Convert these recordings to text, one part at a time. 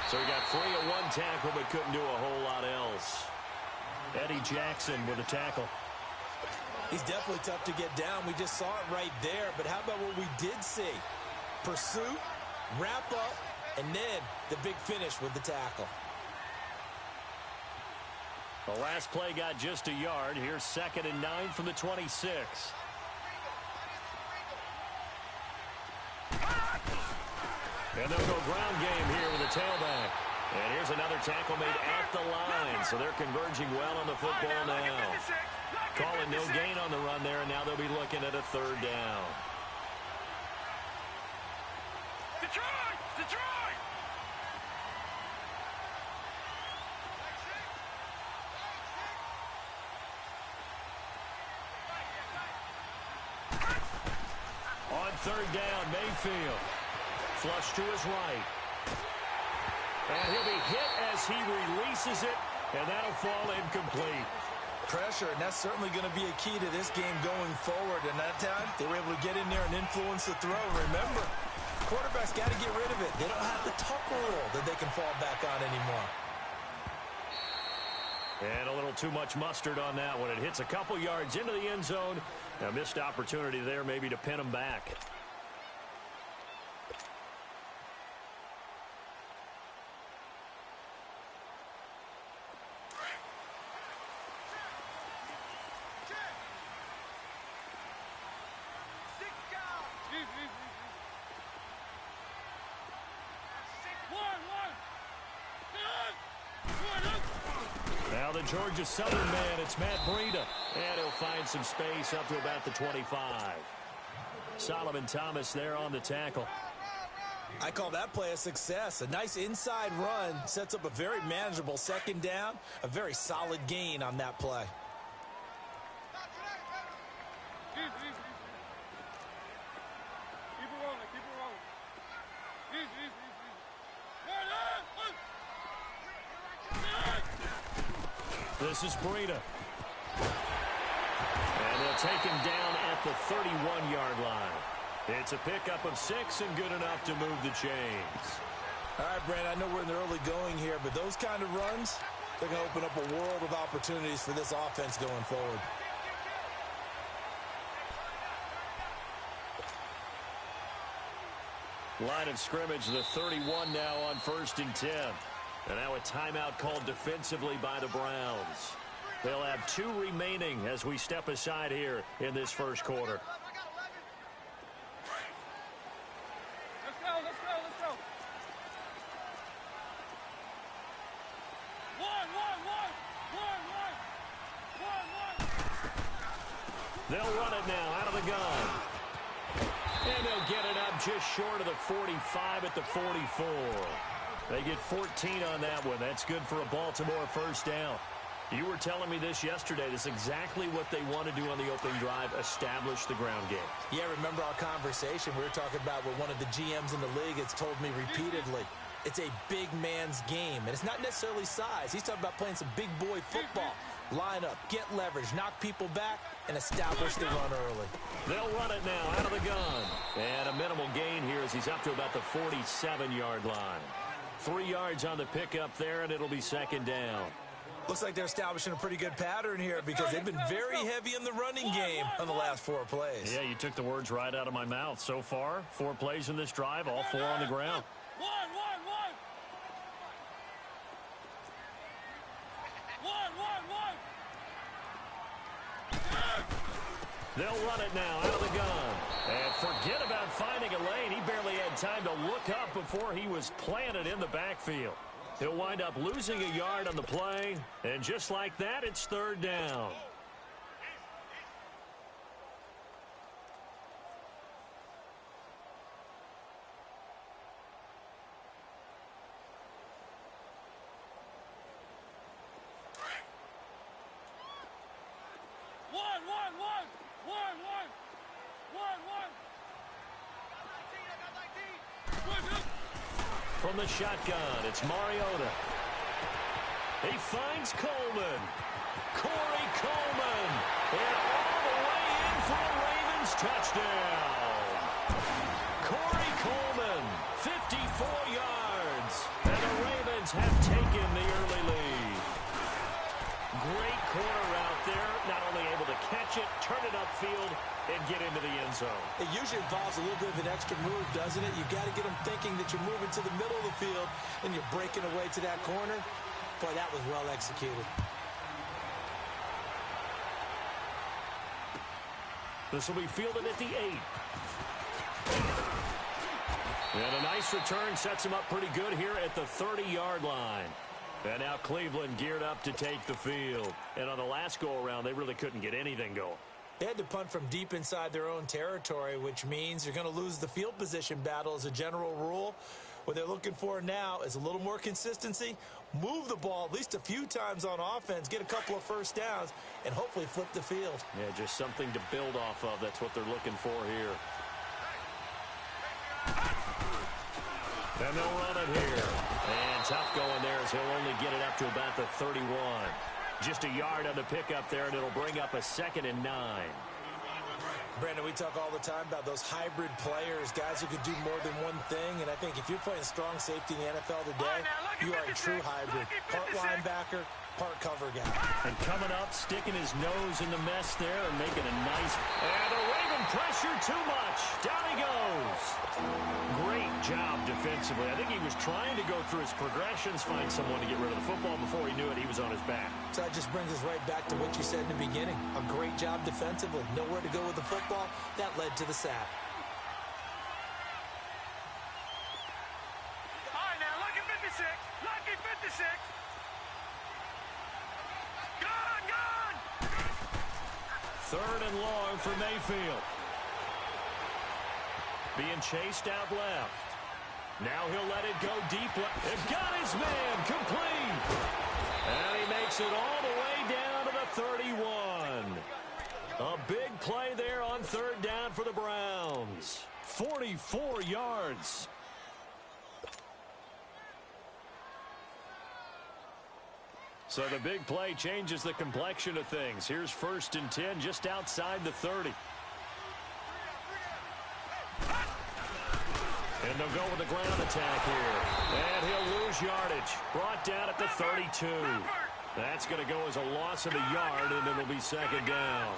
So he got free of one tackle but couldn't do a whole lot else. Eddie Jackson with a tackle. He's definitely tough to get down. We just saw it right there. But how about what we did see? Pursuit, wrap up, and then the big finish with the tackle. The last play got just a yard. Here's 2nd and 9 from the 26. And they'll go ground game here with a tailback. And here's another tackle made at the line. So they're converging well on the football now. Calling no gain on the run there, and now they'll be looking at a 3rd down. Detroit! Detroit! On 3rd down, Mayfield. Flush to his right. And he'll be hit as he releases it, and that'll fall incomplete. Pressure, and that's certainly going to be a key to this game going forward. And that time, they were able to get in there and influence the throw. Remember, quarterbacks got to get rid of it. They don't have the tuck rule that they can fall back on anymore. And a little too much mustard on that one. It hits a couple yards into the end zone. A missed opportunity there maybe to pin him back. Now the Georgia Southern man, it's Matt Breida. And he'll find some space up to about the 25. Solomon Thomas there on the tackle. I call that play a success. A nice inside run sets up a very manageable 2nd down. A very solid gain on that play. This is Breida. And they'll take him down at the 31-yard line. It's a pickup of 6 and good enough to move the chains. All right, Brandon, I know we're in the early going here, but those kind of runs, they're going to open up a world of opportunities for this offense going forward. Line of scrimmage, the 31 now on 1st and 10. And now a timeout called defensively by the Browns. They'll have 2 remaining as we step aside here in this 1st quarter. Let's go, let's go, let's go. One. They'll run it now out of the gun. And they'll get it up just short of the 45 at the 44. They get 14 on that one. That's good for a Baltimore 1st down. You were telling me this yesterday. This is exactly what they want to do on the opening drive, establish the ground game. Yeah, remember our conversation. We were talking about what one of the GMs in the league has told me repeatedly. It's a big man's game, and it's not necessarily size. He's talking about playing some big boy football. Line up, get leverage, knock people back, and establish the run early. They'll run it now out of the gun. And a minimal gain here as he's up to about the 47-yard line. 3 yards on the pickup there, and it'll be 2nd down. Looks like they're establishing a pretty good pattern here because they've been very heavy in the running game on the last 4 plays. Yeah, you took the words right out of my mouth. So far, 4 plays in this drive, all 4 on the ground. One. They'll run it now out of the gun. And forget about finding a lane. He barely had time to look up before he was planted in the backfield. He'll wind up losing a yard on the play. And just like that, it's 3rd down. From the shotgun, it's Mariota. He finds Coleman. Corey Coleman. And all the way in for a Ravens touchdown. Corey Coleman, 54 yards. And the Ravens Browns have taken the early lead. Great corner route there. Not only able to catch it, turn it upfield, and get into the end zone. It usually involves a little bit of an extra move, doesn't it? You've got to get them thinking that you're moving to the middle of the field and you're breaking away to that corner. Boy, that was well executed. This will be fielded at the 8. And a nice return sets him up pretty good here at the 30-yard line. And now Cleveland geared up to take the field. And on the last go-around, they really couldn't get anything going. They had to punt from deep inside their own territory, which means you're going to lose the field position battle as a general rule. What they're looking for now is a little more consistency, move the ball at least a few times on offense, get a couple of first downs, and hopefully flip the field. Yeah, just something to build off of. That's what they're looking for here. And they'll run it here. And tough going there as he'll only get it up to about the 31. Just a yard on the pickup there, and it'll bring up a 2nd and 9. Brandon, we talk all the time about those hybrid players, guys who could do more than one thing, and I think if you're playing strong safety in the NFL today, you are a true hybrid. Part linebacker, part cover guy. And coming up, sticking his nose in the mess there and making a nice... And a Raven pressure too much. Down he goes. Great job defensively. I think he was trying to go through his progressions, find someone to get rid of the football. Before he knew it, he was on his back. So that just brings us right back to what you said in the beginning. A great job defensively. Nowhere to go with the football. That led to the sack. All right, now, lucky 56. Lucky 56. Gone! 3rd and long for Mayfield. Being chased out left. Now he'll let it go deep left. It got his man complete. And he makes it all the way down to the 31. A big play there on 3rd down for the Browns. 44 yards. So the big play changes the complexion of things. Here's 1st and 10 just outside the 30. And they'll go with the ground attack here. And he'll lose yardage. Brought down at the 32. That's going to go as a loss of a yard, and it'll be 2nd down.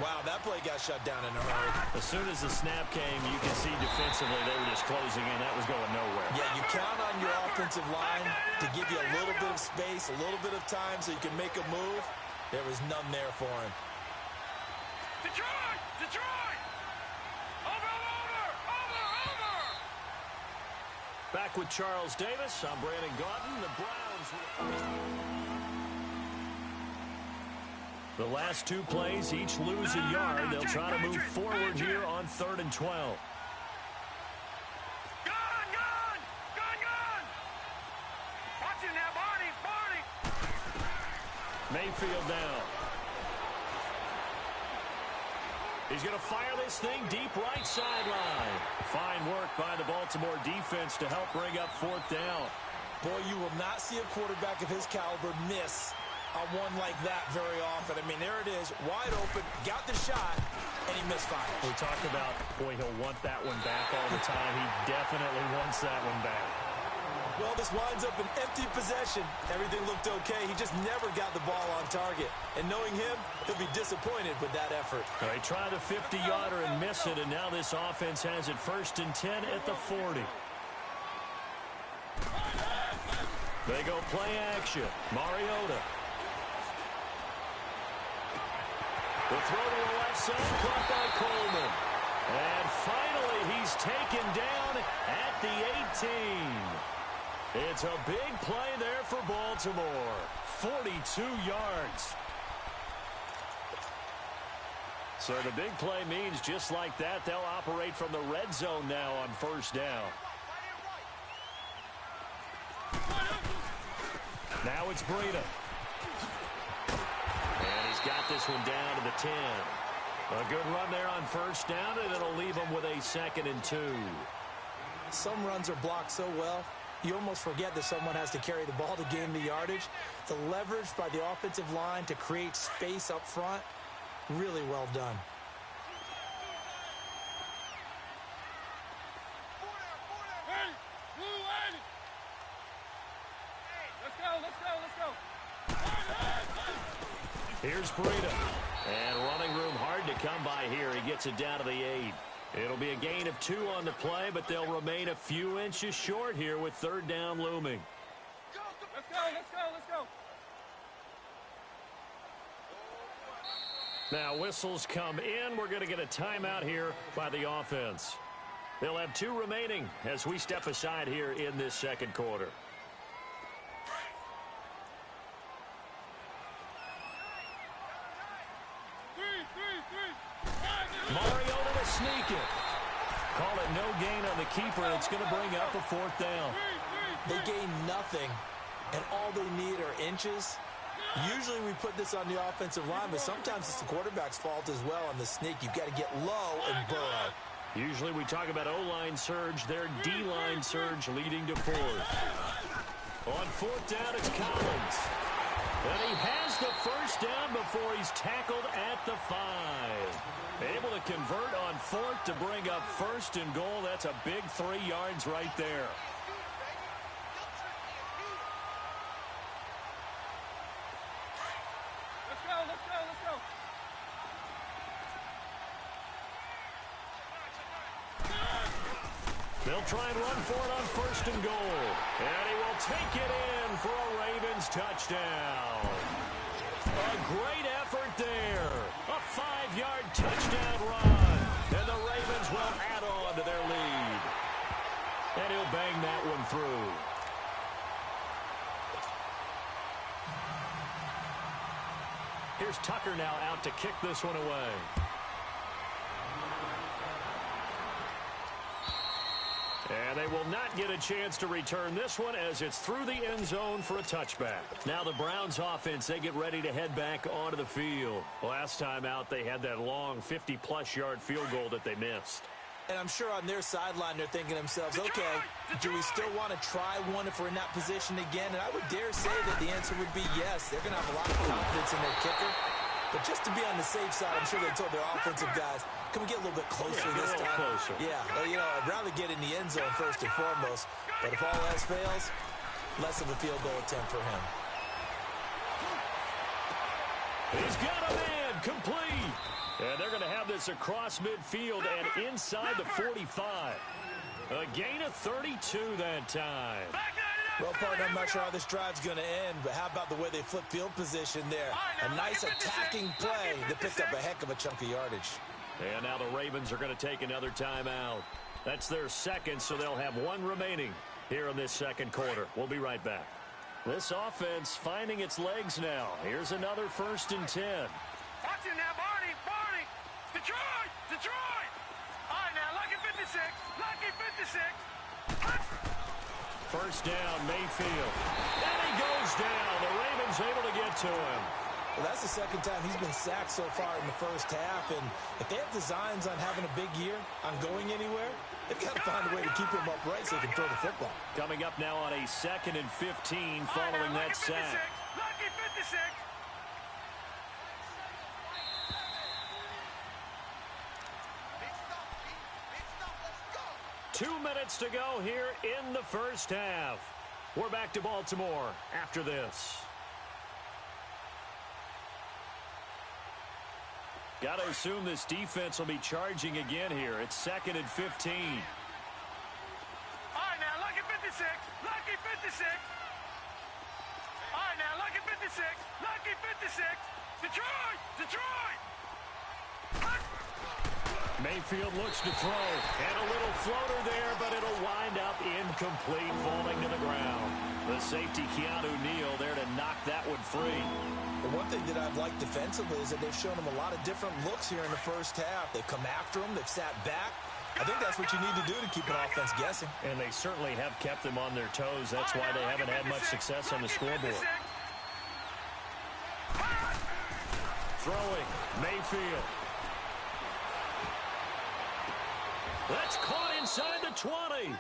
Wow, that play got shut down in a hurry. As soon as the snap came, you can see defensively they were just closing in. That was going nowhere. Yeah, you count on your offensive line to give you a little bit of space, a little bit of time so you can make a move. There was none there for him. Detroit! Detroit! Over! Back with Charles Davis. I'm Brandon Gotw. The Browns... The last 2 plays each lose a yard. They'll try to move forward here on 3rd and 12. Gone! Watch it now, Barney! Mayfield now. He's going to fire this thing deep right sideline. Fine work by the Baltimore defense to help bring up 4th down. Boy, you will not see a quarterback of his caliber miss on one like that very often. I mean, there it is, wide open, got the shot, and he misfired. We talked about, boy, he'll want that one back all the time. He definitely wants that one back. Well, this winds up an empty possession. Everything looked okay. He just never got the ball on target. And knowing him, he'll be disappointed with that effort. All right, try the 50-yarder and miss it, and now this offense has it 1st and 10 at the 40. They go play action. Mariota. The throw to the left side, caught by Coleman. And finally, he's taken down at the 18. It's a big play there for Baltimore. 42 yards. So the big play means just like that, they'll operate from the red zone now on 1st down. Now it's Breida. And he's got this one down to the 10. A good run there on 1st down, and it'll leave him with a 2nd and 2. Some runs are blocked so well, you almost forget that someone has to carry the ball to gain the yardage. The leverage by the offensive line to create space up front, really well done. Here's Breida. And running room hard to come by here. He gets it down to the 8. It'll be a gain of 2 on the play, but they'll remain a few inches short here with third down looming. Let's go. Now whistles come in. We're going to get a timeout here by the offense. They'll have 2 remaining as we step aside here in this second quarter. Mariota to sneak it. Call it no gain on the keeper, and it's going to bring up a 4th down. They gain nothing, and all they need are inches. Usually we put this on the offensive line, but sometimes it's the quarterback's fault as well on the sneak. You've got to get low and burrow. Usually we talk about O-line surge. Their D-line surge leading to 4th. On 4th down, it's Collins. And he has the first down before he's tackled at the 5. Able to convert on 4th to bring up 1st and goal. That's a big 3 yards right there. Let's go. They'll try and run for it on 1st and goal. And he will take it in for a Ravens touchdown. A great effort there. A 5-yard touchdown run. And the Ravens will add on to their lead. And he'll bang that one through. Here's Tucker now out to kick this one away. And they will not get a chance to return this one as it's through the end zone for a touchback. Now the Browns offense, they get ready to head back onto the field. Last time out, they had that long 50-plus yard field goal that they missed. And I'm sure on their sideline they're thinking to themselves, okay, do we still want to try one if we're in that position again? And I would dare say that the answer would be yes. They're going to have a lot of confidence in their kicker. But just to be on the safe side, I'm sure they told their offensive guys, can we get a little bit closer this time? Closer. Yeah, well, you know, I'd rather get in the end zone first and foremost. But if all else fails, less of a field goal attempt for him. He's got a man complete. And they're going to have this across midfield and inside the 45. A gain of 32 that time. Well, partner, I'm not sure how this drive's going to end, but how about the way they flip field position there? A nice attacking play that picked up a heck of a chunk of yardage. And now the Ravens are going to take another timeout. That's their second, so they'll have 1 remaining here in this second quarter. We'll be right back. This offense finding its legs now. Here's another 1st and 10. Watch it now, Barney. Detroit. All right, now, Lucky 56. 1st down, Mayfield. And he goes down. The Ravens able to get to him. Well, that's the second time he's been sacked so far in the first half. And if they have designs on having a big year, on going anywhere, they've got to find a way to keep him upright so he can throw the football. Coming up now on a 2nd and 15 following that sack. Lucky 56. 2 minutes to go here in the first half. We're back to Baltimore after this. Got to assume this defense will be charging again here. It's 2nd and 15. All right, now, Lucky 56. All right, now, Lucky 56. Detroit. Mayfield looks to throw, and a little floater there, but it'll wind up incomplete, falling to the ground. The safety, Keanu Neal, there to knock that one free. The one thing that I've liked defensively is that they've shown him a lot of different looks here in the first half. They've come after him. They've sat back. I think that's what you need to do to keep an offense guessing. And they certainly have kept them on their toes. That's why they haven't had much success on the scoreboard. Throwing, Mayfield. That's caught inside the 20.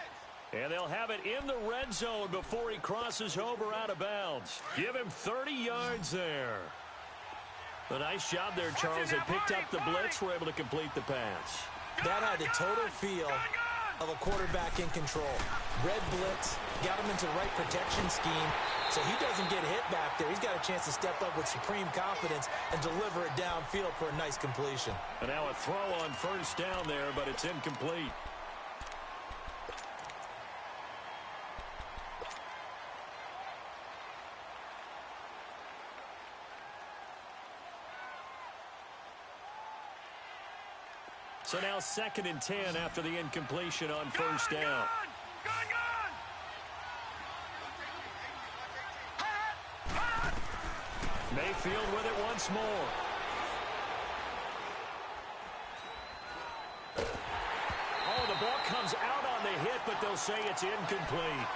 And they'll have it in the red zone before he crosses over out of bounds. Give him 30 yards there. A nice job there, Charles. They picked up the blitz, were able to complete the pass. That had a total feel of a quarterback in control. Red blitz, got him into the right protection scheme, so he doesn't get hit back there. He's got a chance to step up with supreme confidence and deliver it downfield for a nice completion. And now a throw on first down there, but it's incomplete. So now 2nd and 10 after the incompletion on first down. Mayfield with it once more. Oh, the ball comes out on the hit, but they'll say it's incomplete.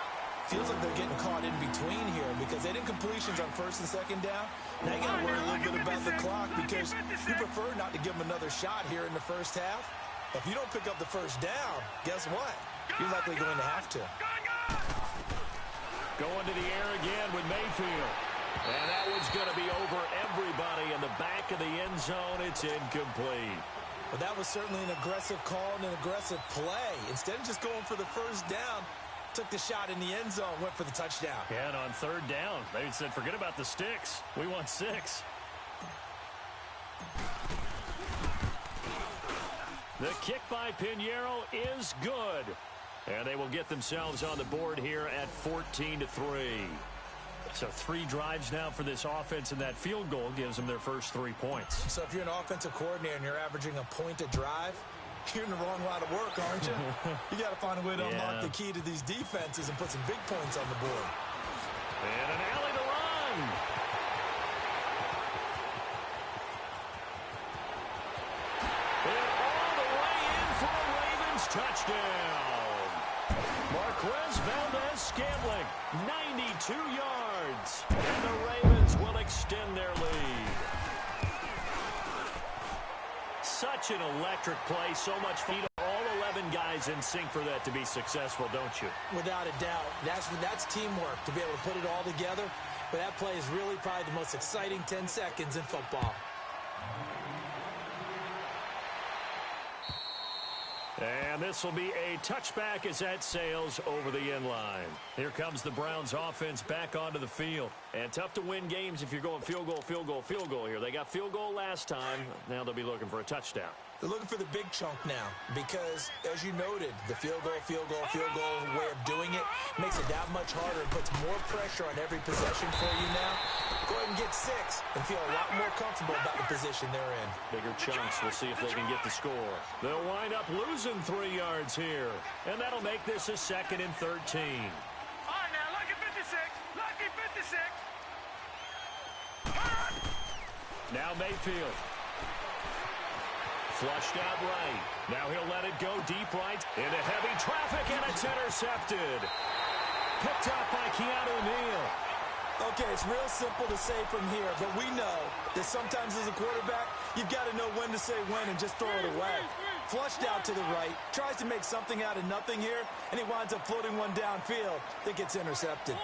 Feels like they're getting caught in between here because they did completions on 1st and 2nd down. Now you got to worry a little bit about the clock because you prefer not to give them another shot here in the first half. If you don't pick up the first down, guess what? You're likely going to have to. Going to the air again with Mayfield. And that one's going to be over everybody in the back of the end zone. It's incomplete. Well, that was certainly an aggressive call and an aggressive play. Instead of just going for the first down, took the shot in the end zone, went for the touchdown. Yeah, and on 3rd down, they said, forget about the sticks. We want 6. The kick by Pinheiro is good. And they will get themselves on the board here at 14-3. So 3 drives now for this offense, and that field goal gives them their first 3 points. So if you're an offensive coordinator and you're averaging a point a drive, you're in the wrong line of work, aren't you? You got to find a way to unlock the key to these defenses and put some big points on the board. And an alley to run. And all the way in for a Ravens touchdown. Marquez Valdez-Scantling, 92 yards. And the Ravens will extend their lead. Such an electric play, so much feet. All 11 guys in sync for that to be successful, don't you? Without a doubt. That's teamwork to be able to put it all together. But that play is really probably the most exciting 10 seconds in football. And this will be a touchback as that sails over the end line. Here comes the Browns offense back onto the field. And tough to win games if you're going field goal, field goal, field goal here. They got field goal last time. Now they'll be looking for a touchdown. They're looking for the big chunk now because, as you noted, the field goal way of doing it makes it that much harder and puts more pressure on every possession for you now. Go ahead and get 6 and feel a lot more comfortable about the position they're in. Bigger chunks. We'll see if they can get the score. They'll wind up losing 3 yards here. And that'll make this a 2nd and 13. All right, now, lucky 56. Lucky 56. Now Mayfield. Flushed out right. Now he'll let it go deep right into heavy traffic, and it's intercepted. Picked up by Keanu Neal. Okay, it's real simple to say from here, but we know that sometimes as a quarterback, you've got to know when to say when and just throw it away. Flushed out to the right, tries to make something out of nothing here, and he winds up floating one downfield that gets intercepted.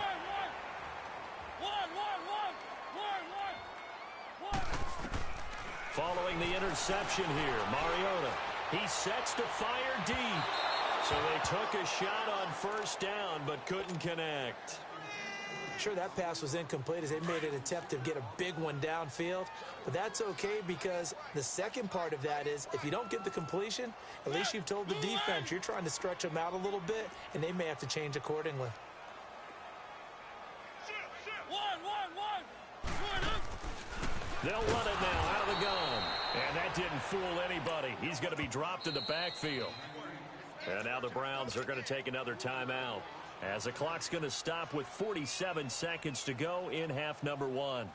Following the interception here, Mariota, he sets to fire deep. So they took a shot on first down, but couldn't connect. Sure, that pass was incomplete as they made an attempt to get a big one downfield, but that's okay because the second part of that is if you don't get the completion, at least you've told the defense you're trying to stretch them out a little bit, and they may have to change accordingly. They'll run it now out of the gun. And that didn't fool anybody. He's going to be dropped in the backfield. And now the Browns are going to take another timeout as the clock's going to stop with 47 seconds to go in half number 1.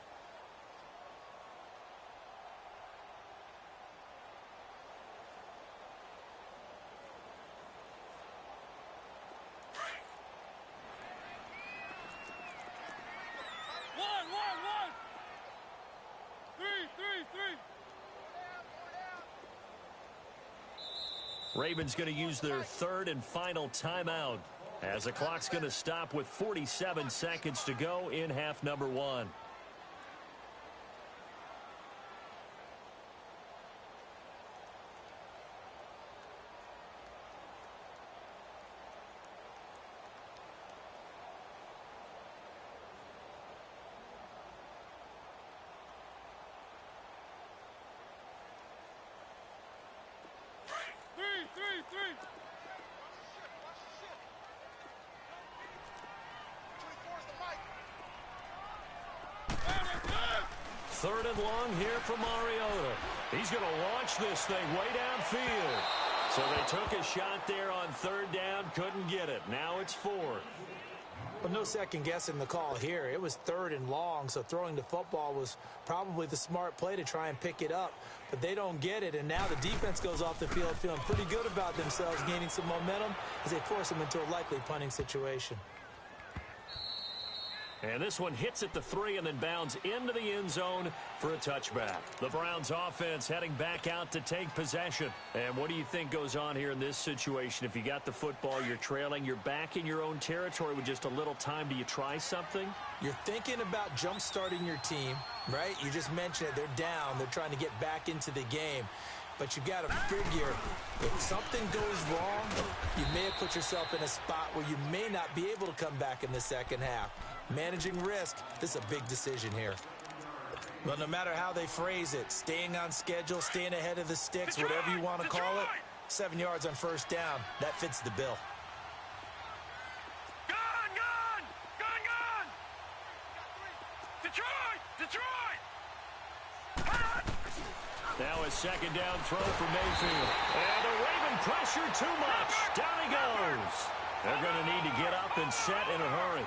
Ravens going to use their 3rd and final timeout as the clock's going to stop with 47 seconds to go in half number 1. 3rd and long here for Mariota. He's going to launch this thing way downfield. So they took a shot there on 3rd down, couldn't get it. Now it's 4th. Well, no second guessing the call here. It was 3rd and long, so throwing the football was probably the smart play to try and pick it up. But they don't get it, and now the defense goes off the field feeling pretty good about themselves, gaining some momentum as they force them into a likely punting situation. And this one hits at the 3 and then bounds into the end zone for a touchback. The Browns offense heading back out to take possession. And what do you think goes on here in this situation? If you got the football, you're trailing, you're back in your own territory with just a little time. Do you try something? You're thinking about jump-starting your team, right? You just mentioned it. They're down. They're trying to get back into the game. But you've got to figure if something goes wrong, you may have put yourself in a spot where you may not be able to come back in the second half. Managing risk, this is a big decision here. Well, no matter how they phrase it, staying on schedule, staying ahead of the sticks, whatever you want to call it, 7 yards on 1st down, that fits the bill. Gone! Detroit! Now a 2nd down throw for Mayfield. And the Raven pressure too much. Down he goes. They're going to need to get up and set in a hurry.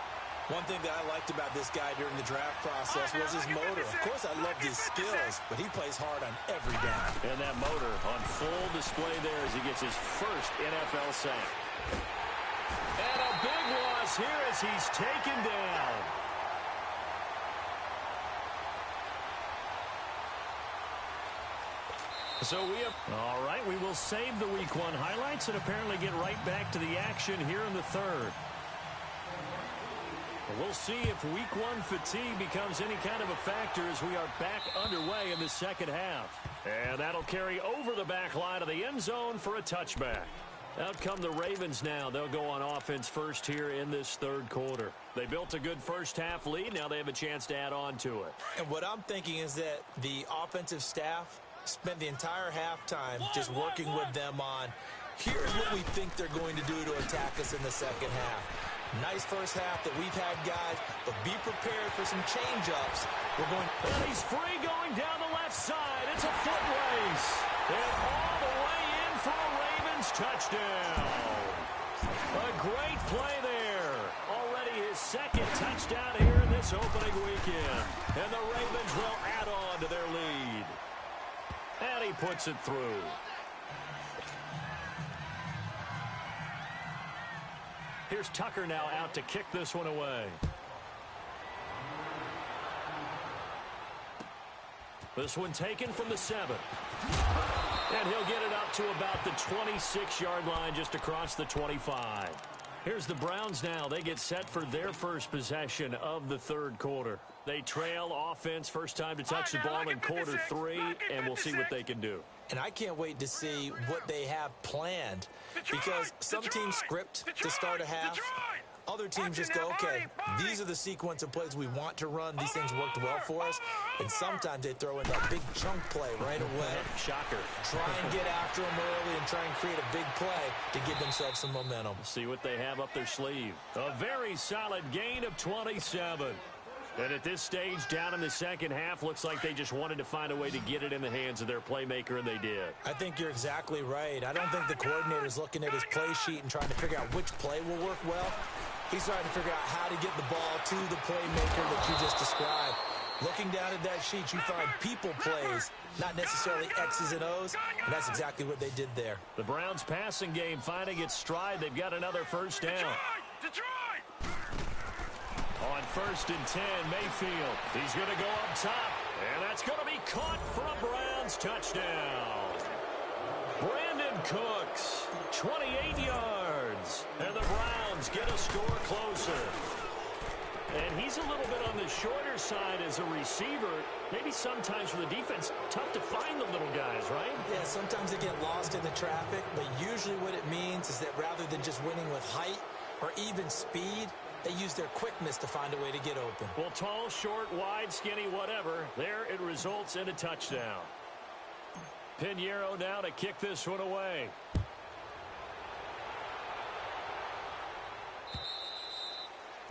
One thing that I liked about this guy during the draft process was his motor. Of course, I loved his skills, but he plays hard on every down. And that motor on full display there as he gets his first NFL sack. And a big loss here as he's taken down. So all right, we will save the Week 1 highlights and apparently get right back to the action here in the 3rd. We'll see if Week 1 fatigue becomes any kind of a factor as we are back underway in the second half. And that'll carry over the back line of the end zone for a touchback. Out come the Ravens now. They'll go on offense first here in this 3rd quarter. They built a good first half lead. Now they have a chance to add on to it. And what I'm thinking is that the offensive staff spent the entire halftime just working with them on, here's what we think they're going to do to attack us in the second half. Nice first half that we've had, guys, but be prepared for some change-ups. And he's free going down the left side. It's a foot race. And all the way in for a Ravens touchdown. A great play there. Already his 2nd touchdown here in this opening weekend. And the Ravens will add on to their lead. And he puts it through. Here's Tucker now out to kick this one away. This one taken from the 7. And he'll get it up to about the 26-yard line just across the 25. Here's the Browns now. They get set for their first possession of the 3rd quarter. They trail offense, first time to touch the ball in quarter 3, and we'll see what they can do. And I can't wait to see what they have planned, because some teams script to start a half. Other teams just go, okay, these are the sequence of plays we want to run. These things worked well for us. And sometimes they throw in that big chunk play right away. Shocker. Try and get after them early and try and create a big play to give themselves some momentum. See what they have up their sleeve. A very solid gain of 27. And at this stage, down in the second half, looks like they just wanted to find a way to get it in the hands of their playmaker, and they did. I think you're exactly right. I don't think the coordinator's looking at his play sheet and trying to figure out which play will work well. He's trying to figure out how to get the ball to the playmaker that you just described. Looking down at that sheet, you find people plays, not necessarily X's and O's, and that's exactly what they did there. The Browns passing game finding its stride. They've got another first down. Detroit! On 1st and 10, Mayfield. He's going to go up top, and that's going to be caught for a Browns touchdown. Brandon Cooks, 28 yards, and the Browns get a score closer. And he's a little bit on the shorter side as a receiver. Maybe sometimes for the defense, tough to find the little guys, right? Yeah, sometimes they get lost in the traffic, but usually what it means is that rather than just winning with height or even speed, they use their quickness to find a way to get open. Well, tall, short, wide, skinny, whatever, there it results in a touchdown. Pinheiro now to kick this one away.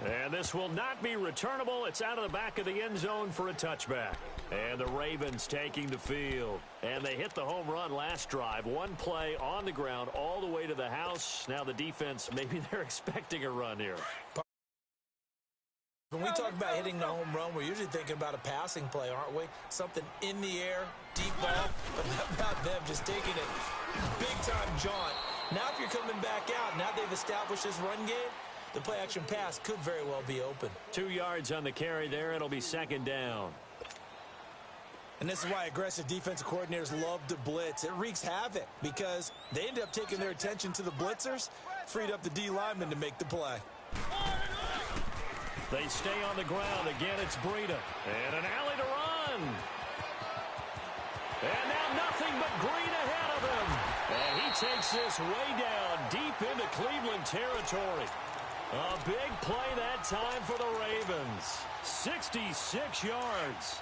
And this will not be returnable. It's out of the back of the end zone for a touchback. And the Ravens taking the field. And they hit the home run last drive. One play on the ground all the way to the house. Now the defense, maybe they're expecting a run here. When we talk about hitting the home run, we're usually thinking about a passing play, aren't we? Something in the air, deep ball. But how about them just taking it big-time jaunt? Now if you're coming back out, now they've established this run game, the play-action pass could very well be open. 2 yards on the carry there. It'll be second down. And this is why aggressive defensive coordinators love to blitz. It wreaks havoc because they end up taking their attention to the blitzers, freed up the D lineman to make the play. They stay on the ground. Again, it's Breida. And an alley to run. And now nothing but green ahead of him. And he takes this way down deep into Cleveland territory. A big play that time for the Ravens. 66 yards.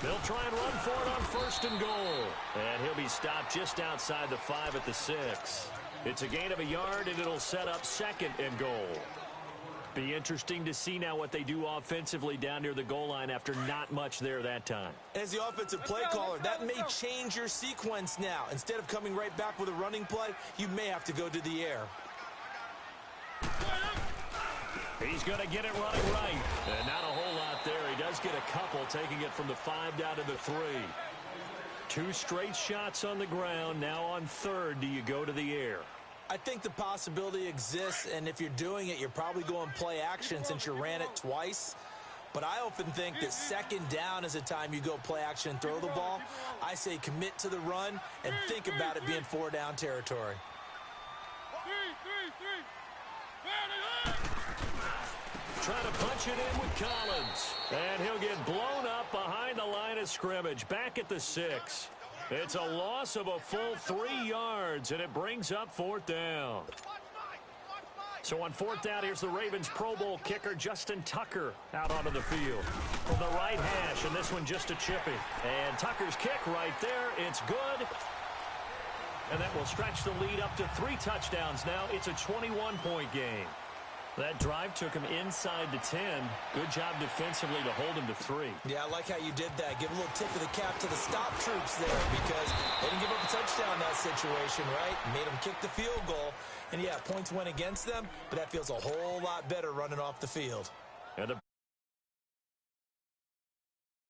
They'll try and run for it on first and goal. And he'll be stopped just outside the 5 at the 6. It's a gain of a yard, and it'll set up second and goal. Be interesting to see now what they do offensively down near the goal line after not much there that time. As the offensive play caller, that may change your sequence now. Instead of coming right back with a running play, you may have to go to the air. He's going to get it running right. And not a whole lot there. He does get a couple, taking it from the 5 down to the 3. 2 straight shots on the ground. Now on third, do you go to the air? I think the possibility exists, and if you're doing it, you're probably going play action since you ran it twice. But I often think that second down is a time you go play action and throw the ball. I say commit to the run and think about it being 4 down territory. Trying to punch it in with Collins. And he'll get blown up behind the line of scrimmage. Back at the 6. It's a loss of a full 3 yards, and it brings up 4th down. So on 4th down, here's the Ravens Pro Bowl kicker, Justin Tucker, out onto the field. From the right hash, and this one just a chippy. And Tucker's kick right there. It's good. And that will stretch the lead up to 3 touchdowns now. It's a 21-point game. That drive took him inside the 10. Good job defensively to hold him to 3. Yeah, I like how you did that. Give a little tip of the cap to the stop troops there because they didn't give up a touchdown in that situation, right? Made them kick the field goal. And, yeah, points went against them, but that feels a whole lot better running off the field.